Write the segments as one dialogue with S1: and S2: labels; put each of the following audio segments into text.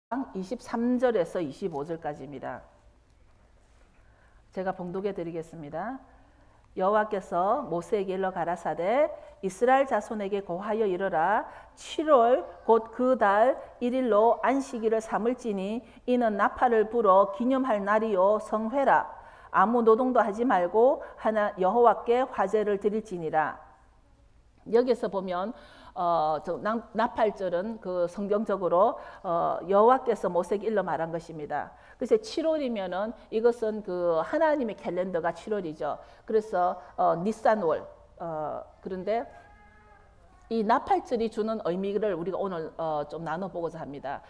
S1: 23절에서 25절까지입니다. 제가 봉독해 드리겠습니다. 여호와께서 모세에게 일러 가라사대 이스라엘 자손에게 고하여 이르라 7월 곧 그 달 1일로 안식일을 삼을지니 이는 나팔을 불어 기념할 날이요 성회라 아무 노동도 하지 말고 하나 여호와께 화제를 드릴지니라. 여기서 보면 나팔절은 그 성경적으로 여호와께서 모세에게 일러 말한 것입니다. 그래서 7월이면은 이것은 그 하나님의 캘린더가 7월이죠. 그래서 니산월. 그런데 이 나팔절이 주는 의미를 우리가 오늘 좀 나눠보고자 합니다.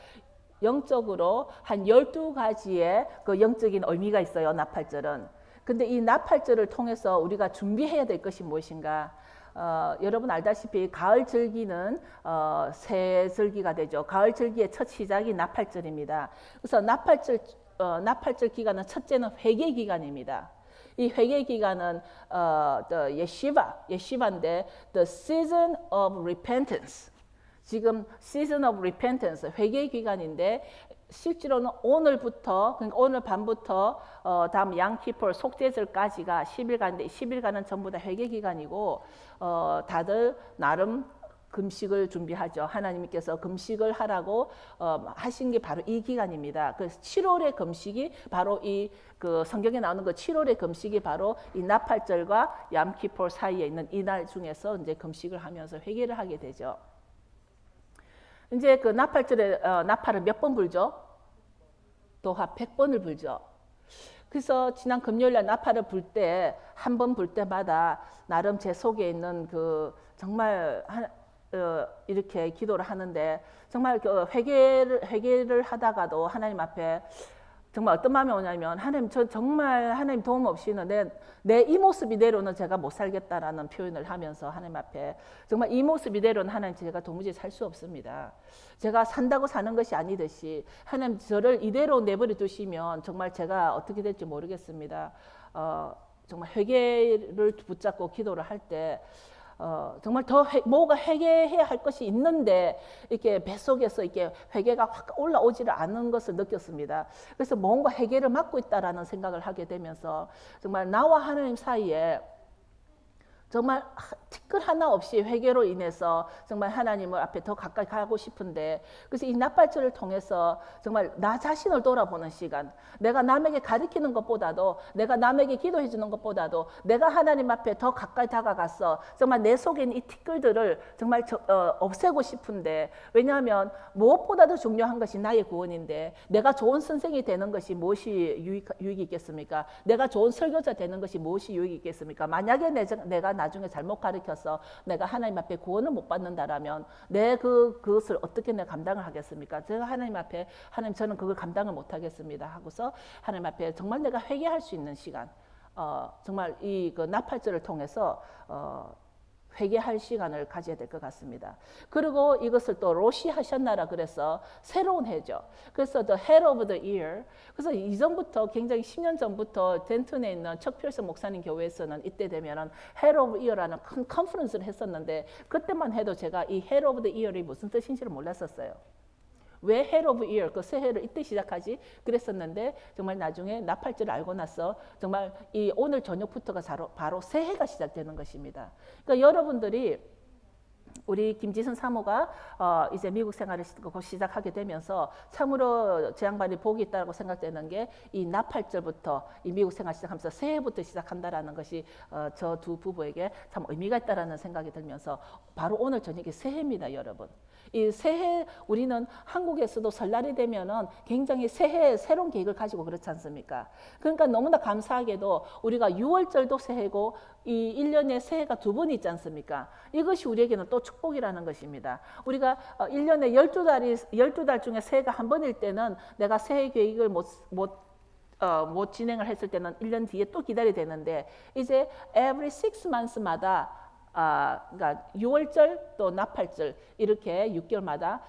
S1: 영적으로 한 12가지의 그 영적인 의미가 있어요. 나팔절은. 근데 이 나팔절을 통해서 우리가 준비해야 될 것이 무엇인가? 여러분 알다시피 가을 절기는 새 절기가 되죠. 가을 절기의 첫 시작이 나팔절입니다. 그래서 나팔절 기간은 첫째는 회개 기간입니다. 이 회개 기간은 예시바인데 the season of repentance. 지금 season of repentance 회개 기간인데 실제로는 오늘부터 그러니까 오늘 밤부터 다음 양키폴 속죄절까지가 10일간인데 10일간은 전부 다 회개 기간이고 다들 나름 금식을 준비하죠. 하나님께서 금식을 하라고 하신 게 바로 이 기간입니다. 그래서 7월의 금식이 바로 이 그 성경에 나오는 그 7월의 금식이 바로 이 나팔절과 얌키폴 사이에 있는 이날 중에서 이제 금식을 하면서 회개를 하게 되죠. 이제 그 나팔절에 나팔을 몇 번 불죠? 도하 100번을 불죠. 그래서 지난 금요일날 나팔을 불 때 한 번 불 때마다 나름 제 속에 있는 그 정말 이렇게 기도를 하는데 정말 회개를 하다가도 하나님 앞에 정말 어떤 마음이 오냐면 하나님 저 정말 하나님 도움 없이는 내 이 모습 이대로는 제가 못 살겠다라는 표현을 하면서 하나님 앞에 정말 이 모습 이대로는 하나님 제가 도무지 살 수 없습니다. 제가 산다고 사는 것이 아니듯이 하나님 저를 이대로 내버려 두시면 정말 제가 어떻게 될지 모르겠습니다. 정말 회개를 붙잡고 기도를 할 때 정말 더 뭐가 회개해야 할 것이 있는데 이렇게 뱃속에서 이렇게 회개가 확 올라오지를 않은 것을 느꼈습니다. 그래서 뭔가 회개를 막고 있다라는 생각을 하게 되면서 정말 나와 하나님 사이에 정말 티끌 하나 없이 회개로 인해서 정말 하나님을 앞에 더 가까이 가고 싶은데 그래서 이 나팔절을 통해서 정말 나 자신을 돌아보는 시간 내가 남에게 가르치는 것보다도 내가 남에게 기도해 주는 것보다도 내가 하나님 앞에 더 가까이 다가가서 정말 내 속에 있는 이 티끌들을 정말 없애고 싶은데 왜냐하면 무엇보다도 중요한 것이 나의 구원인데 내가 좋은 선생이 되는 것이 무엇이 유익이 있겠습니까? 내가 좋은 설교자 되는 것이 무엇이 유익이 있겠습니까? 만약에 내가 나중에 잘못 가르쳐서 내가 하나님 앞에 구원을 못 받는다라면 그것을 어떻게 내가 감당을 하겠습니까? 제가 하나님 앞에 하나님 저는 그걸 감당을 못 하겠습니다 하고서 하나님 앞에 정말 내가 회개할 수 있는 시간 정말 이 그 나팔절을 통해서 회개할 시간을 가져야 될 것 같습니다. 그리고 이것을 또 로시 하셨나라 그래서 새로운 해죠. 그래서 the head of the year. 그래서 이전부터 굉장히 10년 전부터 덴튼에 있는 척필슨 목사님 교회에서는 이때 되면은 head of year라는 큰 컨퍼런스를 했었는데 그때만 해도 제가 이 head of the year이 무슨 뜻인지를 몰랐었어요. 왜 head of year 그 새해를 이때 시작하지 그랬었는데 정말 나중에 나팔절을 알고 나서 정말 이 오늘 저녁부터가 바로 새해가 시작되는 것입니다. 그러니까 여러분들이 우리 김지선 사모가 이제 미국 생활을 시작하게 되면서 참으로 제 양반이 복이 있다고 생각되는 게 이 나팔절부터 이 미국 생활 시작하면서 새해부터 시작한다라는 것이 저 두 부부에게 참 의미가 있다라는 생각이 들면서 바로 오늘 저녁이 새해입니다, 여러분. 이 새해 우리는 한국에서도 설날이 되면은 굉장히 새해 새로운 계획을 가지고 그렇지 않습니까? 그러니까 너무나 감사하게도 우리가 6월절도 새해고 이 1년에 새해가 두 번 있지 않습니까? 이것이 우리에게는 또 축복이라는 것입니다. 우리가 1년에 12달 중에 새해가 한 번일 때는 내가 새해 계획을 못 진행을 했을 때는 1년 뒤에 또 기다려야 되는데 이제 every 6 months마다 그러니까 6월절 또 나팔절 이렇게 6개월마다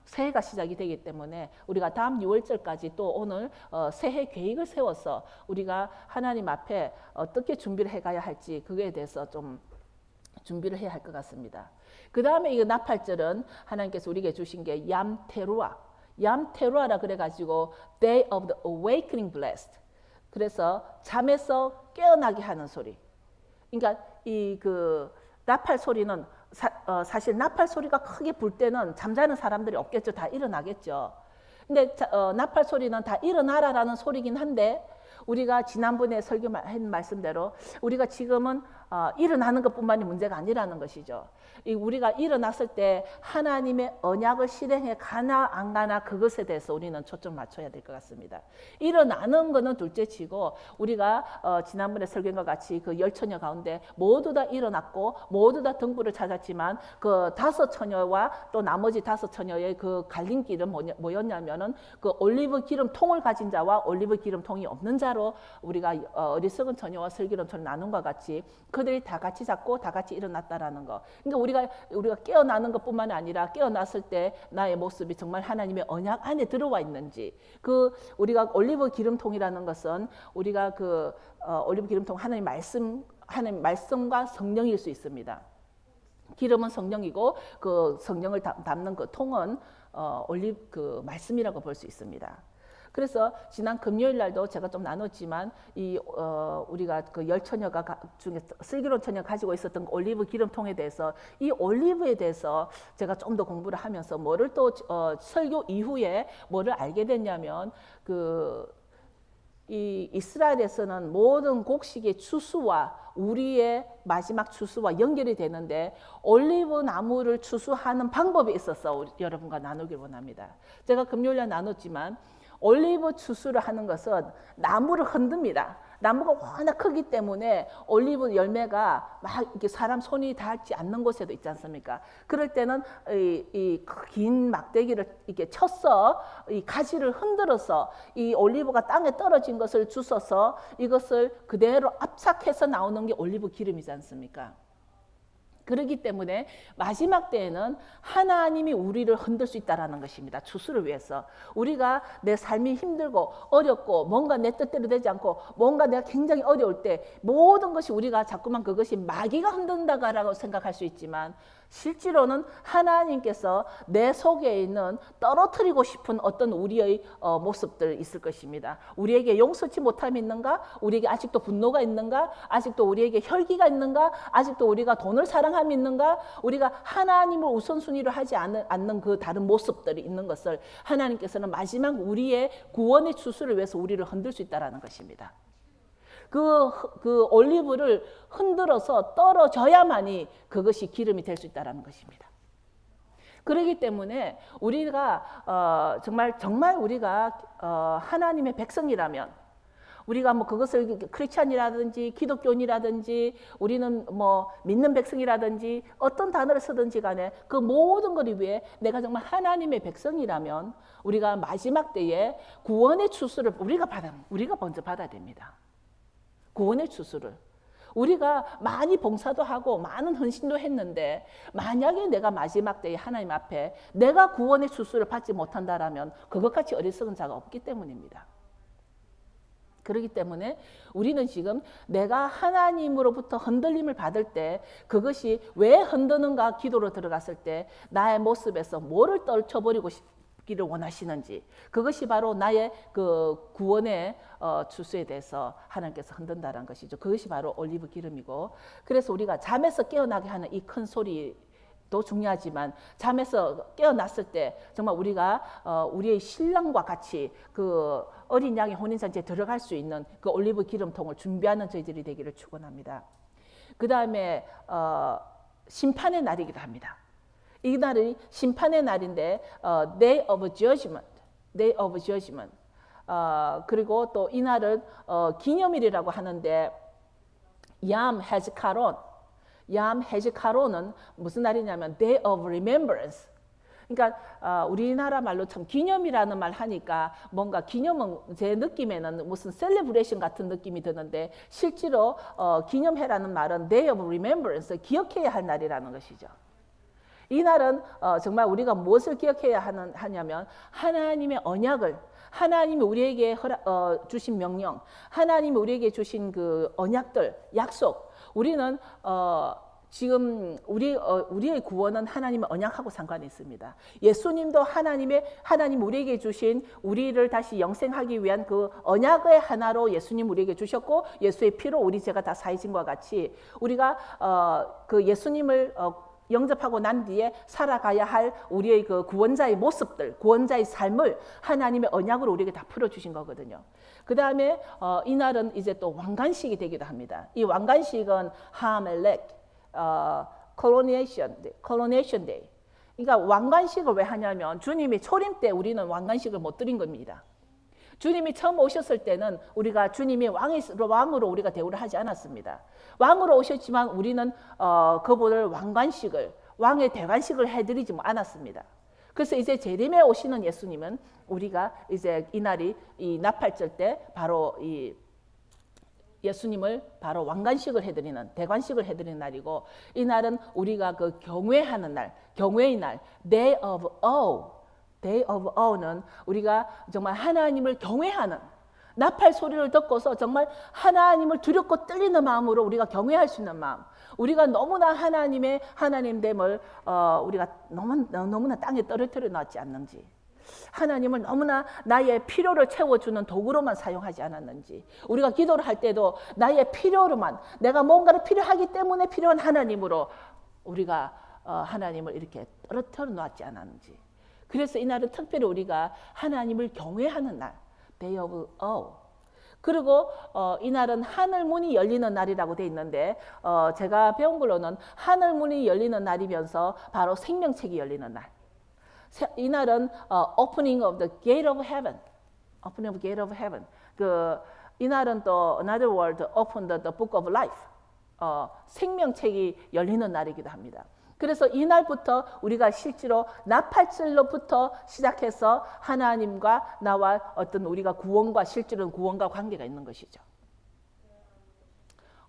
S1: 새해가 시작이 되기 때문에 우리가 다음 6월절까지 또 오늘 새해 계획을 세워서 우리가 하나님 앞에 어떻게 준비를 해가야 할지 그거에 대해서 좀 준비를 해야 할 것 같습니다. 그 다음에 이 나팔절은 하나님께서 우리에게 주신 게 얌테루아 얌 테루아라 그래가지고 Day of the Awakening Blessed. 그래서 잠에서 깨어나게 하는 소리. 그러니까 이 그 나팔 소리는 사실 나팔 소리가 크게 불 때는 잠자는 사람들이 없겠죠. 다 일어나겠죠. 근데 나팔 소리는 다 일어나라라는 소리긴 한데 우리가 지난번에 설교한 말씀대로 우리가 지금은 일어나는 것뿐만이 문제가 아니라는 것이죠. 우리가 일어났을 때 하나님의 언약을 실행해 가나 안 가나 그것에 대해서 우리는 초점 맞춰야 될 것 같습니다. 일어나는 것은 둘째치고 우리가 지난번에 설교한 것 같이 그 10처녀 가운데 모두 다 일어났고 모두 다 등불을 찾았지만 그 5처녀와 또 나머지 5처녀의 그 갈림길은 뭐였냐면은 그 올리브 기름 통을 가진 자와 올리브 기름 통이 없는 자로 우리가 어리석은 처녀와 슬기로운 처녀 나눈 것 같이 그들이 다 같이 잡고 다 같이 일어났다라는 거. 그러니까 우리가 깨어나는 것뿐만 아니라 깨어났을 때 나의 모습이 정말 하나님의 언약 안에 들어와 있는지. 그 우리가 올리브 기름통이라는 것은 우리가 그 올리브 기름통 하나님 말씀과 성령일 수 있습니다. 기름은 성령이고 그 성령을 담는 그 통은 올리브 그 말씀이라고 볼 수 있습니다. 그래서 지난 금요일 날도 제가 좀 나눴지만 우리가 그 10처녀가 중에 슬기로운 처녀가 가지고 있었던 올리브 기름통에 대해서 이 올리브에 대해서 제가 좀 더 공부를 하면서 뭐를 또 설교 이후에 뭐를 알게 됐냐면 이 이스라엘에서는 모든 곡식의 추수와 우리의 마지막 추수와 연결이 되는데 올리브 나무를 추수하는 방법이 있어서 여러분과 나누길 원합니다. 제가 금요일에 나눴지만 올리브 추수를 하는 것은 나무를 흔듭니다. 나무가 워낙 크기 때문에 올리브 열매가 막 이렇게 사람 손이 닿지 않는 곳에도 있지 않습니까? 그럴 때는 이 긴 막대기를 이렇게 쳐서 이 가지를 흔들어서 이 올리브가 땅에 떨어진 것을 주워서 이것을 그대로 압착해서 나오는 게 올리브 기름이지 않습니까? 그렇기 때문에 마지막 때에는 하나님이 우리를 흔들 수 있다는 것입니다. 추수를 위해서. 우리가 내 삶이 힘들고 어렵고 뭔가 내 뜻대로 되지 않고 뭔가 내가 굉장히 어려울 때 모든 것이 우리가 자꾸만 그것이 마귀가 흔든다고 생각할 수 있지만 실제로는 하나님께서 내 속에 있는 떨어뜨리고 싶은 어떤 우리의 모습들 있을 것입니다. 우리에게 용서치 못함이 있는가? 우리에게 아직도 분노가 있는가? 아직도 우리에게 혈기가 있는가? 아직도 우리가 돈을 사랑함이 있는가? 우리가 하나님을 우선순위로 하지 않는 그 다른 모습들이 있는 것을 하나님께서는 마지막 우리의 구원의 추수를 위해서 우리를 흔들 수 있다는 것입니다. 그 올리브를 흔들어서 떨어져야만이 그것이 기름이 될 수 있다는 것입니다. 그렇기 때문에 우리가 정말 우리가 하나님의 백성이라면 우리가 뭐 그것을 크리스찬이라든지 기독교인이라든지 우리는 뭐 믿는 백성이라든지 어떤 단어를 쓰든지 간에 그 모든 것을 위해 내가 정말 하나님의 백성이라면 우리가 마지막 때에 구원의 추수를 우리가 먼저 받아야 됩니다. 구원의 추수를. 우리가 많이 봉사도 하고 많은 헌신도 했는데 만약에 내가 마지막 때에 하나님 앞에 내가 구원의 추수를 받지 못한다라면 그것같이 어리석은 자가 없기 때문입니다. 그렇기 때문에 우리는 지금 내가 하나님으로부터 흔들림을 받을 때 그것이 왜 흔드는가 기도로 들어갔을 때 나의 모습에서 뭐를 떨쳐버리고 기를 원하시는지 그것이 바로 나의 그 구원의 추수에 대해서 하나님께서 흔든다는 것이죠. 그것이 바로 올리브 기름이고 그래서 우리가 잠에서 깨어나게 하는 이 큰 소리도 중요하지만 잠에서 깨어났을 때 정말 우리가 우리의 신랑과 같이 그 어린 양의 혼인잔치에 들어갈 수 있는 그 올리브 기름통을 준비하는 저희들이 되기를 축원합니다. 그 다음에 심판의 날이기도 합니다. 이 날이 심판의 날인데 Day of Judgment, Day of Judgment. 그리고 또 이 날은 기념일이라고 하는데 얌 헤즈카론, 얌 헤즈카론은 무슨 날이냐면 Day of Remembrance. 그러니까 우리나라 말로 참 기념이라는 말 하니까 뭔가 기념은 제 느낌에는 무슨 셀레브레이션 같은 느낌이 드는데 실제로 기념해라는 말은 Day of Remembrance, 기억해야 할 날이라는 것이죠. 이 날은 정말 우리가 무엇을 기억해야 하냐면 하나님의 언약을 하나님이 우리에게 주신 명령 하나님이 우리에게 주신 그 언약들 약속 우리는 지금 우리의 구원은 하나님의 언약하고 상관이 있습니다. 예수님도 하나님 우리에게 주신 우리를 다시 영생하기 위한 그 언약의 하나로 예수님 우리에게 주셨고 예수의 피로 우리 죄가 다 사해진 것과 같이 우리가 그 예수님을 영접하고 난 뒤에 살아가야 할 우리의 그 구원자의 모습들, 구원자의 삶을 하나님의 언약으로 우리에게 다 풀어주신 거거든요. 그 다음에 이날은 이제 또 왕관식이 되기도 합니다. 이 왕관식은 하멜렉 coronation day. 그러니까 왕관식을 왜 하냐면 주님이 초림 때 우리는 왕관식을 못 드린 겁니다. 주님이 처음 오셨을 때는 우리가 주님이 왕으로 우리가 대우를 하지 않았습니다. 왕으로 오셨지만 우리는 그분을 왕의 대관식을 해드리지 않았습니다. 그래서 이제 재림에 오시는 예수님은 우리가 이제 이날이 이 나팔절 때 바로 이 예수님을 바로 왕관식을 해드리는 대관식을 해드리는 날이고 이 날은 우리가 그 경외하는 날, 경외의 날, Day of Awe. Day of Awe는 우리가 정말 하나님을 경외하는 나팔 소리를 듣고서 정말 하나님을 두렵고 떨리는 마음으로 우리가 경외할 수 있는 마음. 우리가 너무나 하나님됨을 우리가 너무나 땅에 떨어뜨려 놨지 않는지. 하나님을 너무나 나의 필요를 채워주는 도구로만 사용하지 않았는지 우리가 기도를 할 때도 나의 필요로만 내가 뭔가를 필요하기 때문에 필요한 하나님으로 우리가 하나님을 이렇게 떨어뜨려 놨지 않았는지 그래서 이날은 특별히 우리가 하나님을 경외하는 날 Day of Awe 그리고 이날은 하늘문이 열리는 날이라고 돼 있는데 제가 배운 걸로는 하늘문이 열리는 날이면서 바로 생명책이 열리는 날 이날은 opening of the gate of heaven, opening of the gate of heaven. 이날은 또 another word, open the book of life. 생명책이 열리는 날이기도 합니다. 그래서 이날부터 우리가 실제로 나팔절로부터 시작해서 하나님과 나와 어떤 우리가 구원과 실제로는 구원과 관계가 있는 것이죠.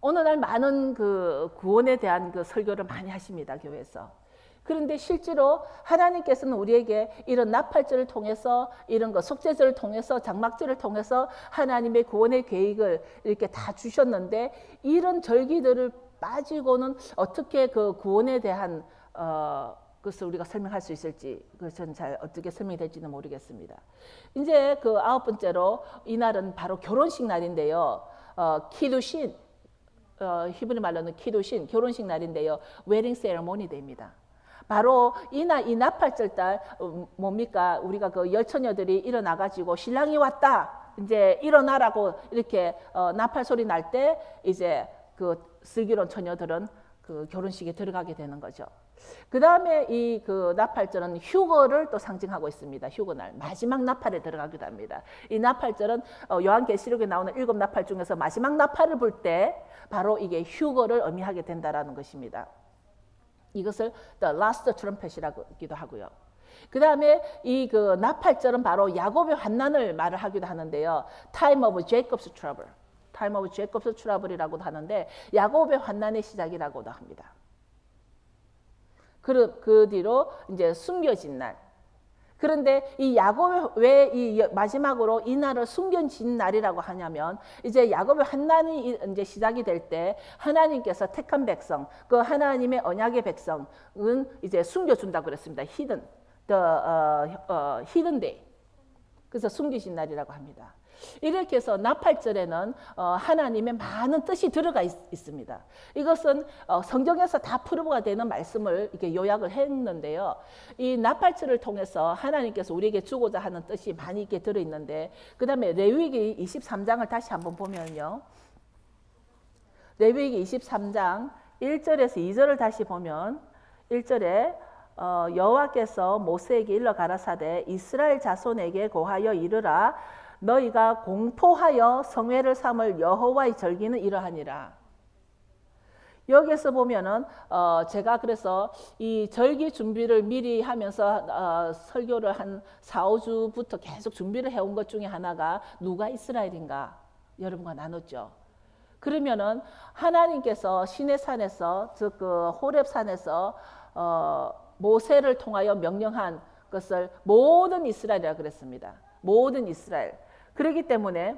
S1: 오늘날 많은 그 구원에 대한 그 설교를 많이 하십니다, 교회에서. 그런데 실제로 하나님께서는 우리에게 이런 나팔절을 통해서 이런 거 속죄절을 통해서 장막절을 통해서 하나님의 구원의 계획을 이렇게 다 주셨는데 이런 절기들을 빠지고는 어떻게 그 구원에 대한 그것을 우리가 설명할 수 있을지 그것은 잘 어떻게 설명이 될지는 모르겠습니다. 이제 그 9번째로 이날은 바로 결혼식 날인데요. 키두신 히브리 말로는 키두신 결혼식 날인데요. 웨딩 세레모니 데이입니다. 바로 이 나팔절 달 뭡니까? 우리가 그 열처녀들이 일어나가지고 신랑이 왔다. 이제 일어나라고 이렇게 나팔 소리 날 때 이제 그 슬기로운 처녀들은 그 결혼식에 들어가게 되는 거죠. 그 다음에 이 그 나팔절은 휴거를 또 상징하고 있습니다. 휴거날 마지막 나팔에 들어가기도 합니다. 이 나팔절은 요한계시록에 나오는 7 나팔 중에서 마지막 나팔을 불 때 바로 이게 휴거를 의미하게 된다라는 것입니다. 이것을 the last trumpet이라고도 하고요. 그 다음에 이 그 나팔절은 바로 야곱의 환난을 말을 하기도 하는데요. Time of Jacob's trouble, Time of Jacob's trouble이라고도 하는데 야곱의 환난의 시작이라고도 합니다. 그 뒤로 이제 숨겨진 날. 그런데 이 야곱이 왜 이 마지막으로 이 날을 숨겨진 날이라고 하냐면 이제 야곱의 환난이 이제 시작이 될 때 하나님께서 택한 백성, 그 하나님의 언약의 백성은 이제 숨겨준다고 그랬습니다. hidden day. 그래서 숨기신 날이라고 합니다. 이렇게 해서 나팔절에는 하나님의 많은 뜻이 들어가 있습니다. 이것은 성경에서 다 프로브가 되는 말씀을 이렇게 요약을 했는데요. 이 나팔절을 통해서 하나님께서 우리에게 주고자 하는 뜻이 많이 있게 들어있는데 그 다음에 레위기 23장을 다시 한번 보면요. 레위기 23장 1절에서 2절을 다시 보면 1절에 여호와께서 모세에게 일러 가라사대 이스라엘 자손에게 고하여 이르라 너희가 공포하여 성회를 삼을 여호와의 절기는 이러하니라. 여기에서 보면은 제가 그래서 이 절기 준비를 미리 하면서 설교를 한 4, 5주부터 계속 준비를 해온 것 중에 하나가 누가 이스라엘인가 여러분과 나눴죠. 그러면은 하나님께서 시내산에서 즉 그 호렙산에서 모세를 통하여 명령한 것을 모든 이스라엘이라고 그랬습니다. 모든 이스라엘. 그렇기 때문에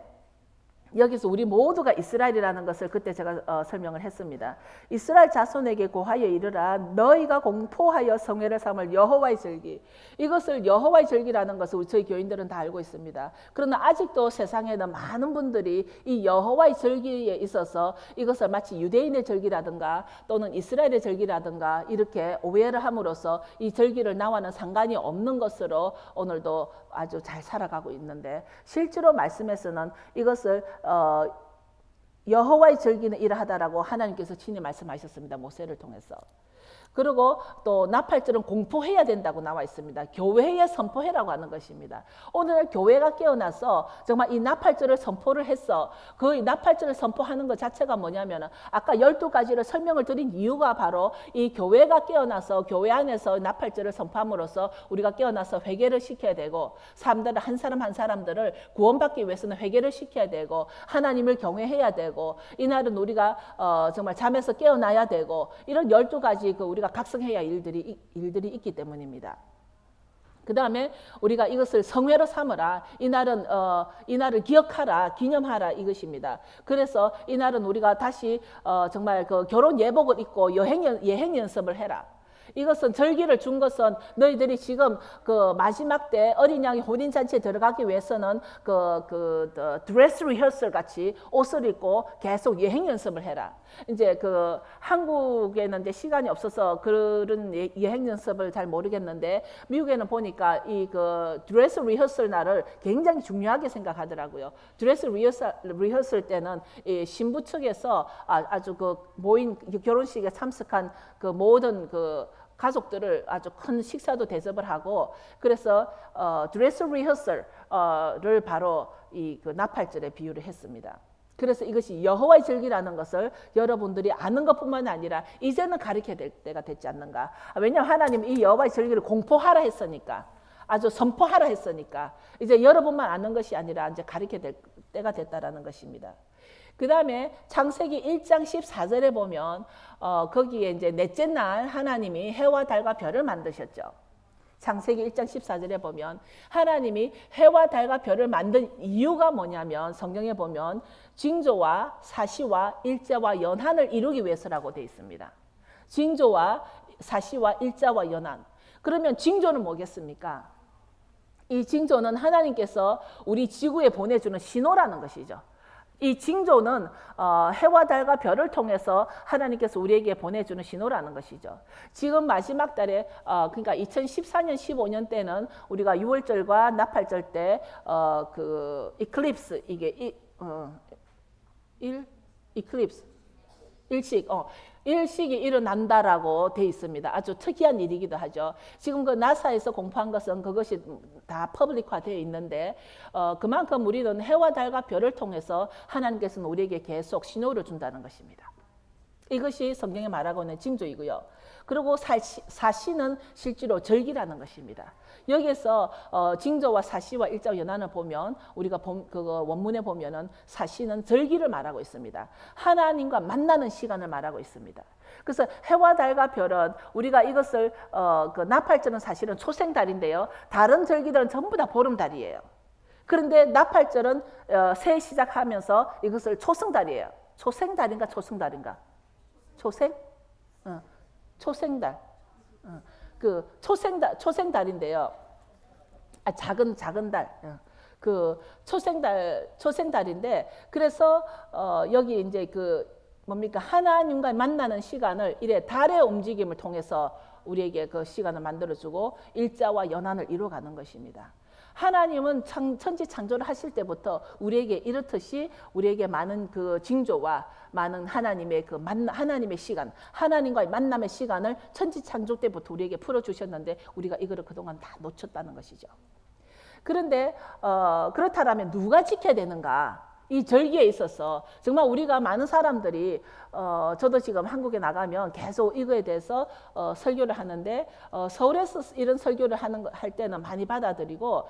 S1: 여기서 우리 모두가 이스라엘이라는 것을 그때 제가 설명을 했습니다. 이스라엘 자손에게 고하여 이르라 너희가 공포하여 성회를 삼을 여호와의 절기. 이것을 여호와의 절기라는 것을 저희 교인들은 다 알고 있습니다. 그러나 아직도 세상에는 많은 분들이 이 여호와의 절기에 있어서 이것을 마치 유대인의 절기라든가 또는 이스라엘의 절기라든가 이렇게 오해를 함으로써 이 절기를 나와는 상관이 없는 것으로 오늘도 아주 잘 살아가고 있는데, 실제로 말씀에서는 이것을 여호와의 절기는 이러하다라고 하나님께서 친히 말씀하셨습니다. 모세를 통해서. 그리고 또 나팔절은 공포해야 된다고 나와 있습니다. 교회에 선포해라고 하는 것입니다. 오늘 교회가 깨어나서 정말 이 나팔절을 선포를 했어. 그 나팔절을 선포하는 것 자체가 뭐냐면 아까 12가지를 설명을 드린 이유가 바로 이 교회가 깨어나서 교회 안에서 나팔절을 선포함으로써 우리가 깨어나서 회개를 시켜야 되고, 사람들을 한 사람 한 사람들을 구원받기 위해서는 회개를 시켜야 되고 하나님을 경외해야 되고, 이날은 우리가 정말 잠에서 깨어나야 되고, 이런 12가지 우리가 각성해야 할 일들이 있기 때문입니다. 그 다음에 우리가 이것을 성회로 삼으라. 이날을 기억하라, 기념하라 이것입니다. 그래서 이날은 우리가 다시 정말 그 결혼 예복을 입고 예행 연습을 해라. 이것은 절기를 준 것은 너희들이 지금 그 마지막 때 어린 양이 혼인 잔치에 들어가기 위해서는 드레스 리허설 같이 옷을 입고 계속 예행 연습을 해라. 이제 그 한국에는 이제 시간이 없어서 그런 예행 연습을 잘 모르겠는데, 미국에는 보니까 이 그 드레스 리허설 날을 굉장히 중요하게 생각하더라고요. 드레스 리허설 때는 이 신부 측에서 아주 그 모인 결혼식에 참석한 그 모든 그 가족들을 아주 큰 식사도 대접을 하고, 그래서 드레스 리허설을 바로 이 그 나팔절에 비유를 했습니다. 그래서 이것이 여호와의 절기라는 것을 여러분들이 아는 것뿐만 아니라 이제는 가르쳐야 될 때가 됐지 않는가. 왜냐하면 하나님 이 여호와의 절기를 공포하라 했으니까, 아주 선포하라 했으니까 이제 여러분만 아는 것이 아니라 이제 가르쳐야 될 때가 됐다라는 것입니다. 그 다음에 창세기 1장 14절에 보면 거기에 이제 넷째 날 하나님이 해와 달과 별을 만드셨죠. 창세기 1장 14절에 보면 하나님이 해와 달과 별을 만든 이유가 뭐냐면, 성경에 보면 징조와 사시와 일자와 연한을 이루기 위해서라고 되어 있습니다. 징조와 사시와 일자와 연한. 그러면 징조는 뭐겠습니까? 이 징조는 하나님께서 우리 지구에 보내주는 신호라는 것이죠. 이 징조는 해와 달과 별을 통해서 하나님께서 우리에게 보내주는 신호라는 것이죠. 지금 마지막 달에 그러니까 2014년 15년 때는 우리가 6월절과 나팔절 때 그 이클립스, 이게 이클립스 일식이 일어난다라고 돼 있습니다. 아주 특이한 일이기도 하죠. 지금 그 나사에서 공포한 것은 그것이 다 퍼블릭화되어 있는데, 그만큼 우리는 해와 달과 별을 통해서 하나님께서는 우리에게 계속 신호를 준다는 것입니다. 이것이 성경에 말하고 있는 징조이고요. 그리고 사시는 실제로 절기라는 것입니다. 여기에서 징조와 사시와 일자와 연한을 보면 우리가 그거 원문에 보면은 사시는 절기를 말하고 있습니다. 하나님과 만나는 시간을 말하고 있습니다. 그래서 해와 달과 별은 우리가 이것을 그 나팔절은 사실은 초생달인데요. 다른 절기들은 전부 다 보름달이에요. 그런데 나팔절은 새해 시작하면서 이것을 초승달이에요. 초생달인가 초승달인가? 초생? 초생달. 그 초생달인데요. 작은 달. 그 초생달인데, 그래서 여기 이제 그 뭡니까? 하나님과 만나는 시간을 이래 달의 움직임을 통해서 우리에게 그 시간을 만들어주고 일자와 연한을 이루어가는 것입니다. 하나님은 천지 창조를 하실 때부터 우리에게 이렇듯이 우리에게 많은 그 징조와 많은 하나님의 하나님의 시간, 하나님과의 만남의 시간을 천지 창조 때부터 우리에게 풀어주셨는데 우리가 이거를 그동안 다 놓쳤다는 것이죠. 그런데 그렇다면 누가 지켜야 되는가? 이 절기에 있어서 정말 우리가 많은 사람들이 저도 지금 한국에 나가면 계속 이거에 대해서 설교를 하는데, 서울에서 이런 설교를 할 때는 많이 받아들이고,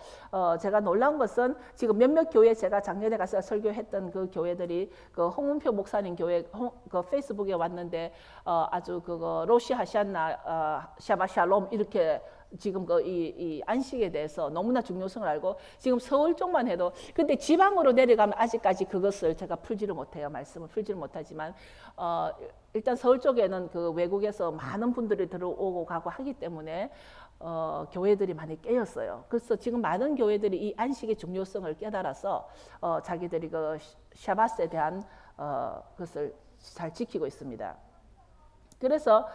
S1: 제가 놀라운 것은 지금 몇몇 교회, 제가 작년에 가서 설교했던 그 교회들이 그 홍은표 목사님 교회 그 페이스북에 왔는데 아주 그거 로시 하샨나 샤바 샬롬 이렇게 지금 이 안식에 대해서 너무나 중요성을 알고 지금 서울 쪽만 해도 근데 지방으로 내려가면 아직까지 그것을 제가 풀지를 못해요. 말씀을 풀지를 못하지만 일단 서울 쪽에는 그 외국에서 많은 분들이 들어오고 가고 하기 때문에 교회들이 많이 깨었어요. 그래서 지금 많은 교회들이 이 안식의 중요성을 깨달아서 자기들이 그 샤밧에 대한 것을 잘 지키고 있습니다. 그래서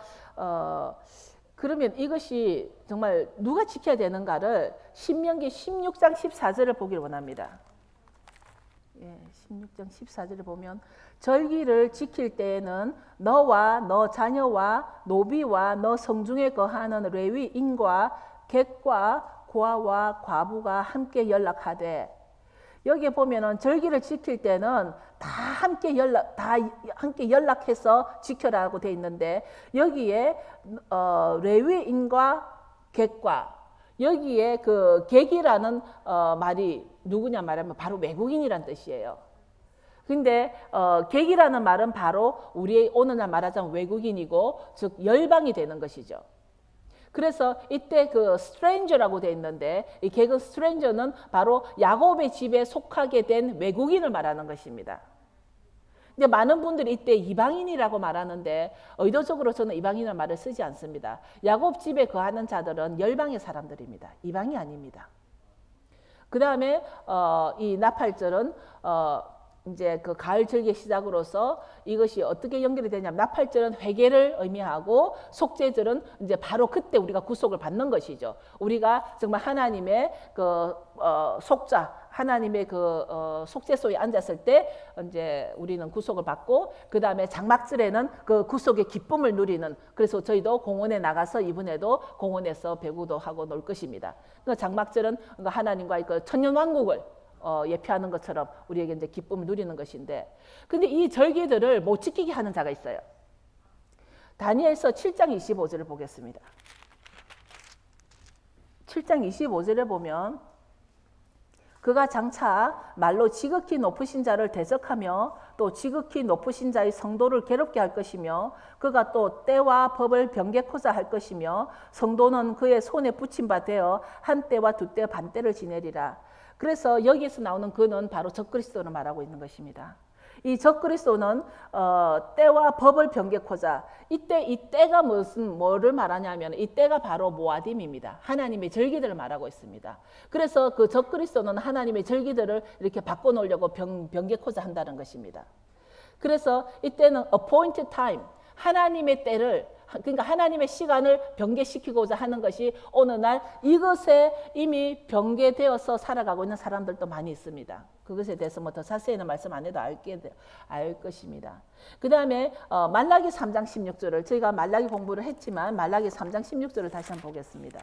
S1: 그러면 이것이 정말 누가 지켜야 되는가를 신명기 16장 14절을 보기를 원합니다. 예, 16장 14절을 보면 절기를 지킬 때에는 너와 너 자녀와 노비와 너 성중에 거하는 레위인과 객과 고아와 과부가 함께 연락하되 여기에 보면은 절기를 지킬 때는 다 함께 연락해서 지켜라고 돼 있는데 여기에 레위인과 객과 여기에 그 객이라는 말이 누구냐 말하면 바로 외국인이란 뜻이에요. 근데 객이라는 말은 바로 우리 오늘날 말하자면 외국인이고 즉 열방이 되는 것이죠. 그래서 이때 그 stranger라고 되어 있는데 이 객은 stranger는 바로 야곱의 집에 속하게 된 외국인을 말하는 것입니다. 근데 많은 분들이 이때 이방인이라고 말하는데 의도적으로 저는 이방인이라는 말을 쓰지 않습니다. 야곱 집에 거하는 자들은 열방의 사람들입니다. 이방이 아닙니다. 그 다음에 이 나팔절은 이제 그 가을 절기 시작으로서 이것이 어떻게 연결이 되냐면 나팔절은 회개를 의미하고 속죄절은 이제 바로 그때 우리가 구속을 받는 것이죠. 우리가 정말 하나님의 그 속자, 하나님의 그 속죄소에 앉았을 때 이제 우리는 구속을 받고 그 다음에 장막절에는 그 구속의 기쁨을 누리는 그래서 저희도 공원에 나가서 이번에도 공원에서 배구도 하고 놀 것입니다. 그 장막절은 하나님과의 그 천년왕국을 예표하는 것처럼 우리에게 이제 기쁨을 누리는 것인데 근데 이 절기들을 못 지키게 하는 자가 있어요. 다니엘서 7장 25절을 보겠습니다. 7장 25절에 보면 그가 장차 말로 지극히 높으신 자를 대적하며 또 지극히 높으신 자의 성도를 괴롭게 할 것이며 그가 또 때와 법을 변개코자 할 것이며 성도는 그의 손에 붙임 바 되어 한 때와 두 때 반 때를 지내리라. 그래서 여기에서 나오는 그는 바로 적그리스도를 말하고 있는 것입니다. 이 적그리스도는 때와 법을 변개코자 이때 이 때가 뭐를 말하냐면 이 때가 바로 모아딤입니다. 하나님의 절기들을 말하고 있습니다. 그래서 그 적그리스도는 하나님의 절기들을 이렇게 바꿔놓으려고 변개코자 한다는 것입니다. 그래서 이때는 appointed time 하나님의 때를 그러니까 하나님의 시간을 변개시키고자 하는 것이 오늘날 이것에 이미 변개되어서 살아가고 있는 사람들도 많이 있습니다. 그것에 대해서 뭐 더 자세히는 말씀 안 해도 알 것입니다. 그 다음에 말라기 3장 16절을 저희가 말라기 공부를 했지만 말라기 3장 16절을 다시 한번 보겠습니다.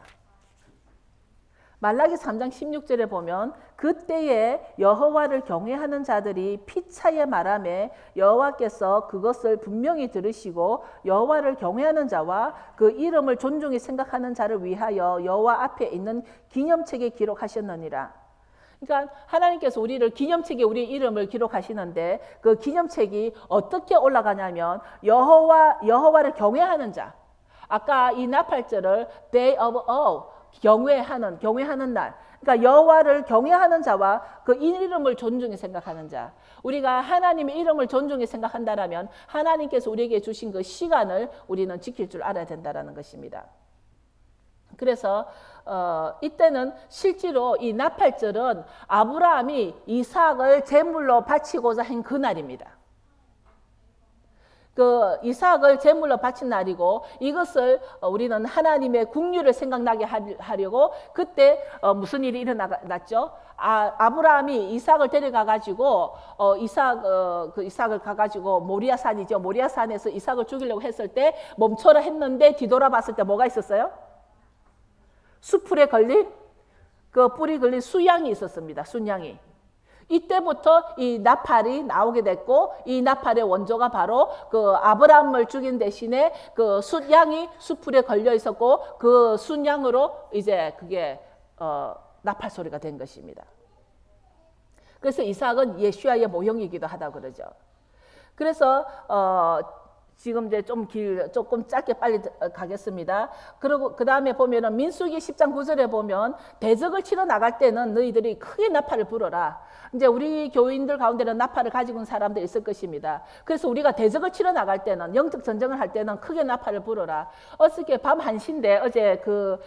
S1: 말라기 3장 16절에 보면 그때에 여호와를 경외하는 자들이 피차에 말하매 여호와께서 그것을 분명히 들으시고 여호와를 경외하는 자와 그 이름을 존중히 생각하는 자를 위하여 여호와 앞에 있는 기념책에 기록하셨느니라. 그러니까 하나님께서 우리를 기념책에 우리 이름을 기록하시는데 그 기념책이 어떻게 올라가냐면 여호와를 경외하는 자. 아까 이 나팔절을 Day of Awe 경외하는 날. 그러니까 여호와를 경외하는 자와 그 이름을 존중히 생각하는 자. 우리가 하나님의 이름을 존중히 생각한다라면 하나님께서 우리에게 주신 그 시간을 우리는 지킬 줄 알아야 된다라는 것입니다. 그래서 이때는 실제로 이 나팔절은 아브라함이 이삭을 제물로 바치고자 한 그날입니다. 그 이삭을 제물로 바친 날이고 이것을 우리는 하나님의 국률을 생각나게 하려고 그때 무슨 일이 일어났죠? 아브라함이 이삭을 데려가 가지고 이삭을 가가지고 모리아산이죠. 모리아산에서 이삭을 죽이려고 했을 때 멈춰라 했는데 뒤돌아봤을 때 뭐가 있었어요? 수풀에 걸린 그 뿔이 걸린 수양이 있었습니다. 순양이. 이때부터 이 나팔이 나오게 됐고 이 나팔의 원조가 바로 그 아브라함을 죽인 대신에 그 순양이 수풀에 걸려 있었고 그 순양으로 이제 그게 나팔 소리가 된 것입니다. 그래서 이삭은 예수야의 모형이기도 하다고 그러죠. 그래서 지금 이제 조금 짧게 빨리 가겠습니다. 그리고 그 다음에 보면은 민수기 10장 9절에 보면 대적을 치러 나갈 때는 너희들이 크게 나팔을 불어라. 이제 우리 교인들 가운데는 나팔을 가지고 있는 사람들이 있을 것입니다. 그래서 우리가 대적을 치러 나갈 때는, 영적 전쟁을 할 때는 크게 나팔을 불어라. 어저께 밤 1시인데 어제 그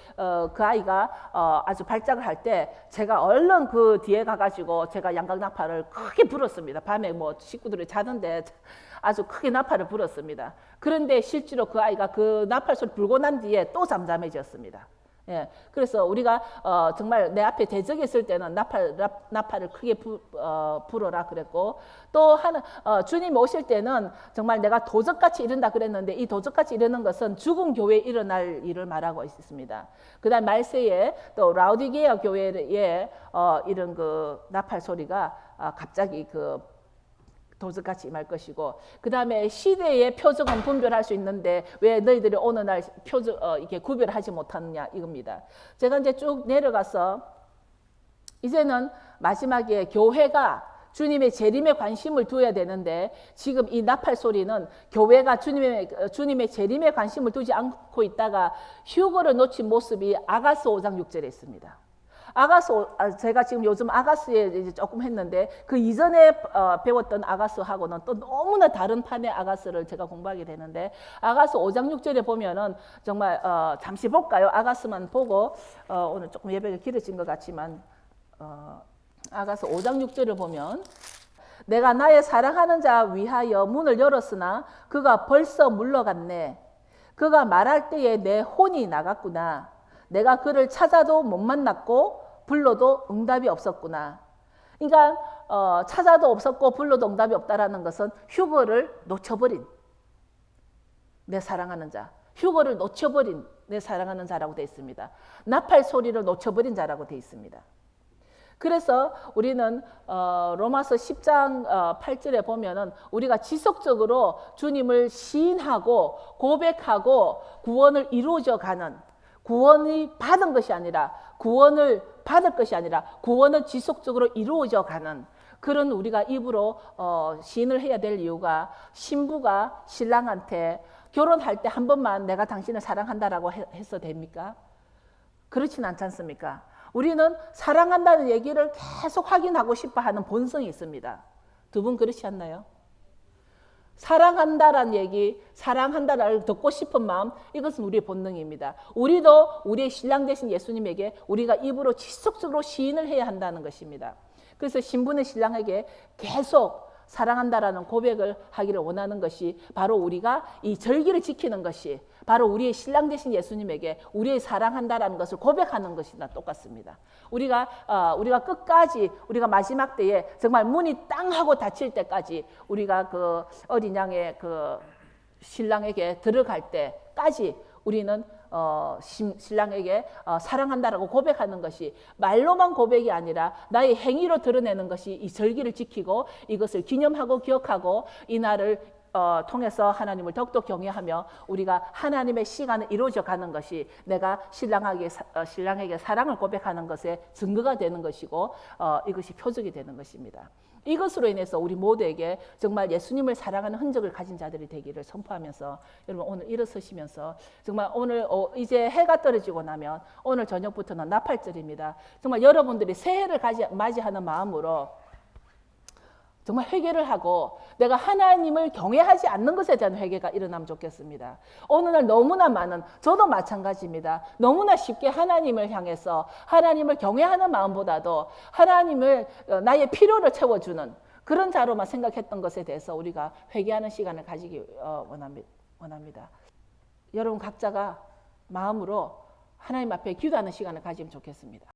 S1: 아이가 아주 발작을 할 때 제가 얼른 그 뒤에 가가지고 제가 양각 나팔을 크게 불었습니다. 밤에 뭐 식구들이 자던데 아주 크게 나팔을 불었습니다. 그런데 실제로 그 아이가 그 나팔 소리 불고 난 뒤에 또 잠잠해졌습니다. 예, 그래서 우리가 정말 내 앞에 대적이 있을 때는 나팔을 크게 불어라 그랬고, 또 주님 오실 때는 정말 내가 도적같이 이른다 그랬는데, 이 도적같이 이르는 것은 죽은 교회에 일어날 일을 말하고 있습니다. 그 다음 말세에 또 라우디게아 교회에 이런 그 나팔 소리가 갑자기 도적같이 임할 것이고, 그 다음에 시대의 표적은 분별할 수 있는데 왜 너희들이 어느 날 표적 이렇게 구별하지 못하느냐 이겁니다. 제가 이제 쭉 내려가서 이제는 마지막에 교회가 주님의 재림에 관심을 두어야 되는데, 지금 이 나팔 소리는 교회가 주님의 재림에 관심을 두지 않고 있다가 휴거를 놓친 모습이 아가서 5장 6절에 있습니다. 제가 지금 요즘 아가스에 이제 조금 했는데, 그 이전에 배웠던 아가스하고는 또 너무나 다른 판의 아가스를 제가 공부하게 되는데, 아가스 5장 6절에 보면은 정말 잠시 볼까요? 아가스만 보고 오늘 조금 예배가 길어진 것 같지만, 아가스 5장 6절을 보면, 내가 나의 사랑하는 자 위하여 문을 열었으나 그가 벌써 물러갔네. 그가 말할 때에 내 혼이 나갔구나. 내가 그를 찾아도 못 만났고 불러도 응답이 없었구나. 그러니까 찾아도 없었고 불러도 응답이 없다라는 것은 휴거를 놓쳐버린 내 사랑하는 자, 휴거를 놓쳐버린 내 사랑하는 자라고 되어 있습니다. 나팔 소리를 놓쳐버린 자라고 되어 있습니다. 그래서 우리는 로마서 10장 8절에 보면은 우리가 지속적으로 주님을 시인하고 고백하고 구원을 이루어져 가는, 구원이 받은 것이 아니라 구원을 받을 것이 아니라 구원은 지속적으로 이루어져 가는 그런 우리가 입으로 시인을 해야 될 이유가, 신부가 신랑한테 결혼할 때 한 번만 내가 당신을 사랑한다라고 해서 됩니까? 그렇진 않지 않습니까? 우리는 사랑한다는 얘기를 계속 확인하고 싶어 하는 본성이 있습니다. 두 분 그렇지 않나요? 사랑한다라는 얘기, 사랑한다를 듣고 싶은 마음, 이것은 우리의 본능입니다. 우리도 우리의 신랑 되신 예수님에게 우리가 입으로 지속적으로 시인을 해야 한다는 것입니다. 그래서 신부는 신랑에게 계속 사랑한다라는 고백을 하기를 원하는 것이, 바로 우리가 이 절기를 지키는 것이 바로 우리의 신랑 되신 예수님에게 우리의 사랑한다라는 것을 고백하는 것이나 똑같습니다. 우리가 끝까지, 우리가 마지막 때에 정말 문이 땅 하고 닫힐 때까지 우리가 그 어린 양의 그 신랑에게 들어갈 때까지 우리는 신랑에게 사랑한다라고 고백하는 것이 말로만 고백이 아니라 나의 행위로 드러내는 것이 이 절기를 지키고 이것을 기념하고 기억하고 이 날을 통해서 하나님을 더욱더 경외하며 우리가 하나님의 시간을 이루어져 가는 것이 내가 신랑에게 사랑을 고백하는 것의 증거가 되는 것이고 이것이 표적이 되는 것입니다. 이것으로 인해서 우리 모두에게 정말 예수님을 사랑하는 흔적을 가진 자들이 되기를 선포하면서, 여러분 오늘 일어서시면서 정말 오늘 이제 해가 떨어지고 나면 오늘 저녁부터는 나팔절입니다. 정말 여러분들이 새해를 맞이하는 마음으로 정말 회개를 하고 내가 하나님을 경외하지 않는 것에 대한 회개가 일어나면 좋겠습니다. 어느 날 너무나 많은, 저도 마찬가지입니다. 너무나 쉽게 하나님을 향해서 하나님을 경외하는 마음보다도 하나님을 나의 필요를 채워주는 그런 자로만 생각했던 것에 대해서 우리가 회개하는 시간을 가지기 원합니다. 여러분 각자가 마음으로 하나님 앞에 기도하는 시간을 가지면 좋겠습니다.